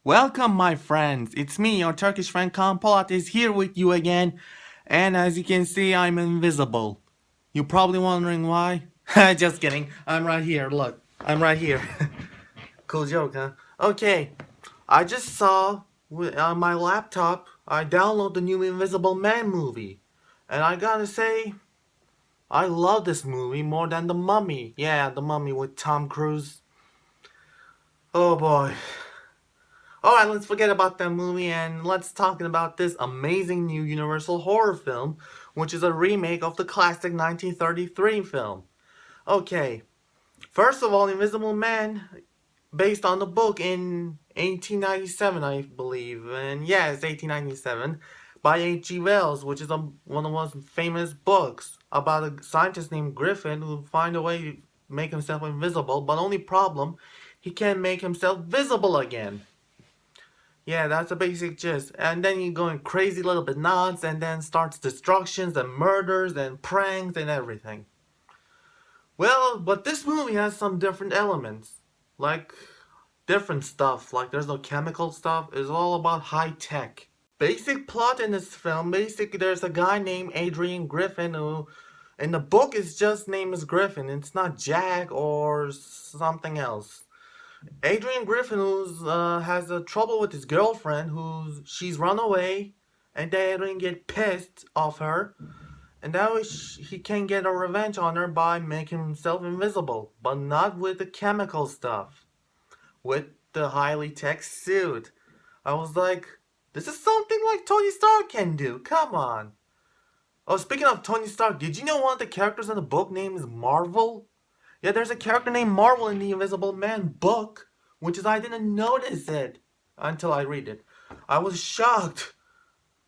Welcome, my friends. It's me, your Turkish friend Kaan Polat is here with you again. And as you can see, I'm invisible. You're probably wondering why. Just kidding. I'm right here. Look, I'm right here. Cool joke, huh? Okay. I just saw on my laptop, I downloaded the new Invisible Man movie. And I gotta say, I love this movie more than The Mummy. Yeah, The Mummy with Tom Cruise. Oh boy. Alright, let's forget about that movie and let's talk about this amazing new Universal horror film, which is a remake of the classic 1933 film. Okay, first of all, Invisible Man, based on the book in 1897, I believe, and yeah, it's 1897, by H.G. Wells, which is one of the most famous books about a scientist named Griffin who find a way to make himself invisible, but only problem, he can't make himself visible again. Yeah, that's the basic gist. And then you going crazy little bit nuts and then starts destructions and murders and pranks and everything. Well, but this movie has some different elements. Like different stuff. Like there's no chemical stuff. It's all about high tech. Basic plot in this film, basically there's a guy named Adrian Griffin who in the book is just name is Griffin. It's not Jack or something else. Adrian Griffin who's has a trouble with his girlfriend who's she's run away and then Adrian get pissed off her and that way he can get a revenge on her by making himself invisible, but not with the chemical stuff, with the highly tech suit. I was like, this is something like Tony Stark can do, come on. Oh, speaking of Tony Stark, did you know one of the characters in the book name is Marvel? Yeah, there's a character named Marvel in the Invisible Man book, which is I didn't notice it until I read it. I was shocked.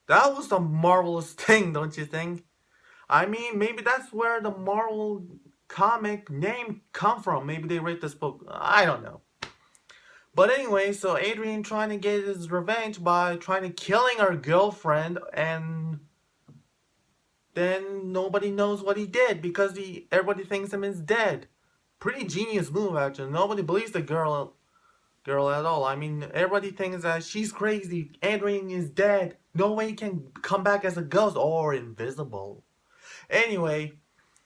That was a marvelous thing, don't you think? I mean, maybe that's where the Marvel comic name come from. Maybe they wrote this book. I don't know. But anyway, so Adrian trying to get his revenge by trying to killing her girlfriend and then nobody knows what he did because everybody thinks him is dead. Pretty genius move actually. Nobody believes the girl at all. I mean, everybody thinks that she's crazy. Adrian is dead. No way he can come back as a ghost or invisible. Anyway,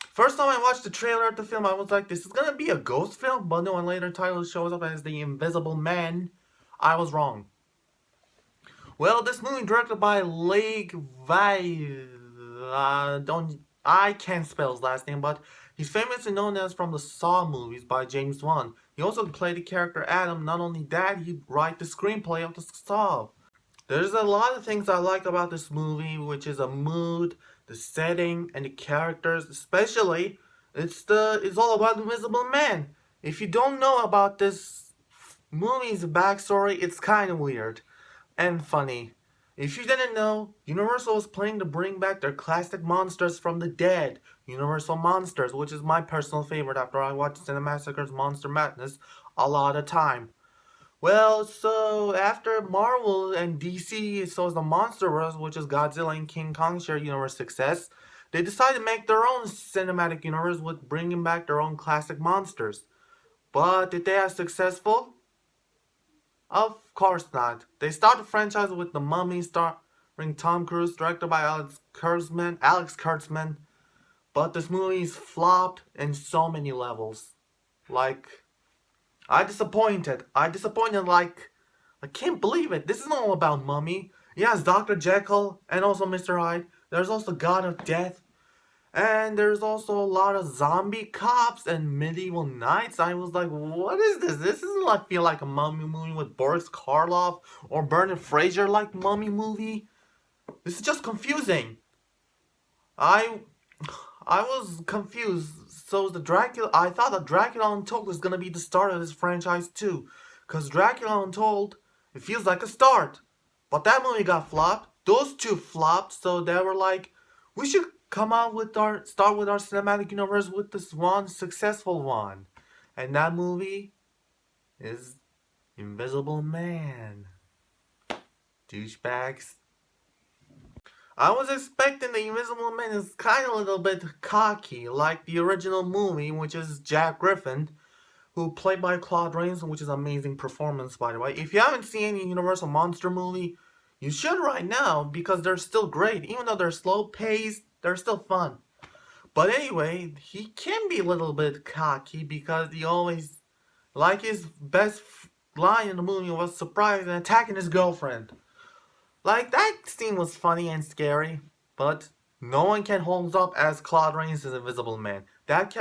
first time I watched the trailer of the film, I was like, this is gonna be a ghost film, but no, when later title shows up as The Invisible Man, I was wrong. Well, this movie directed by Lake Vai, don't I can't spell his last name, but he's famously known as from the Saw movies by James Wan. He also played the character Adam. Not only that, he wrote the screenplay of the Saw. There's a lot of things I like about this movie, which is a mood, the setting, and the characters. Especially, it's all about Invisible Man. If you don't know about this movie's backstory, it's kind of weird and funny. If you didn't know, Universal was planning to bring back their classic monsters from the dead, Universal Monsters, which is my personal favorite after I watched Cinemassacre's Monster Madness a lot of time. Well, so after Marvel and DC saw the MonsterVerse, which is Godzilla and King Kong shared universe success, they decided to make their own cinematic universe with bringing back their own classic monsters. But did they have successful? Of course not. They started the franchise with The Mummy starring Tom Cruise, directed by Alex Kurtzman. But this movie's flopped in so many levels. Like, I disappointed like I can't believe it. This isn't all about Mummy. Yes, Dr. Jekyll and also Mr. Hyde. There's also God of Death. And there's also a lot of zombie cops and medieval knights. I was like, what is this? This doesn't like feel like a mummy movie with Boris Karloff or Bernard Fraser like mummy movie. This is just confusing. I I was confused. So the Dracula I thought that Dracula Untold was gonna be the start of this franchise too. Cause Dracula Untold, it feels like a start. But that movie got flopped. Those two flopped, so they were like, we should come out with our start with our cinematic universe with this one successful one. And that movie is Invisible Man. Douchebags. I was expecting the Invisible Man is kind of a little bit cocky, like the original movie, which is Jack Griffin. who played by Claude Rains, which is an amazing performance, by the way. If you haven't seen any Universal Monster movie, you should right now because they're still great. Even though they're slow paced, they're still fun. But anyway, he can be a little bit cocky because he always, like his best line in the movie was surprised and attacking his girlfriend. Like, that scene was funny and scary, but no one can hold up as Claude Rains' Invisible Man. That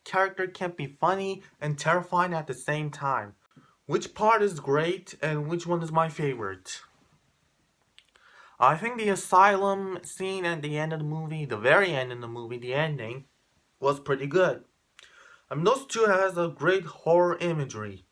character can be funny and terrifying at the same time. Which part is great and which one is my favorite? I think the asylum scene at the end of the movie, the very end of the movie, the ending, was pretty good. I mean, those two has a great horror imagery.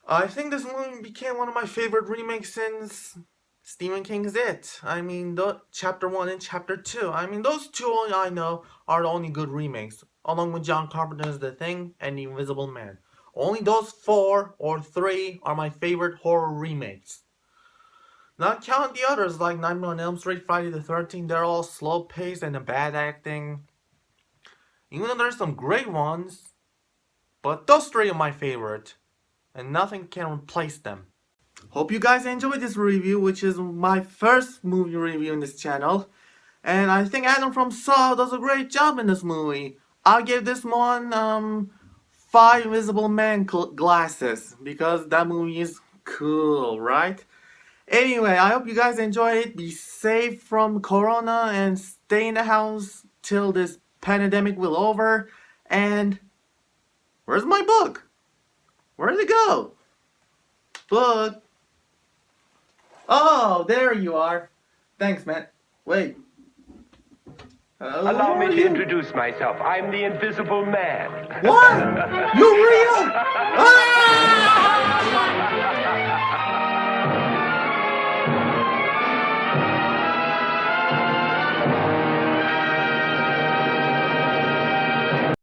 I think this movie became one of my favorite remakes since Stephen King's It. I mean, the Chapter 1 and Chapter 2. I mean, those two I know are the only good remakes, along with John Carpenter's The Thing and The Invisible Man. Only those 4 or 3 are my favorite horror remakes. Not count the others like Nightmare on Elm Street, Friday the 13th, they're all slow paced and bad acting. Even though there's some great ones, but those 3 are my favorite, and nothing can replace them. Hope you guys enjoyed this review, which is my first movie review in this channel. And I think Adam from Saw does a great job in this movie. I'll give this one 5 Invisible Man glasses, because that movie is cool, right? Anyway, I hope you guys enjoy it. Be safe from Corona and stay in the house till this pandemic will over. And where's my book? Where did it go? Book. Oh, there you are. Thanks, man. Wait. Allow me to introduce myself. I'm the Invisible Man. What? You're real? Ah!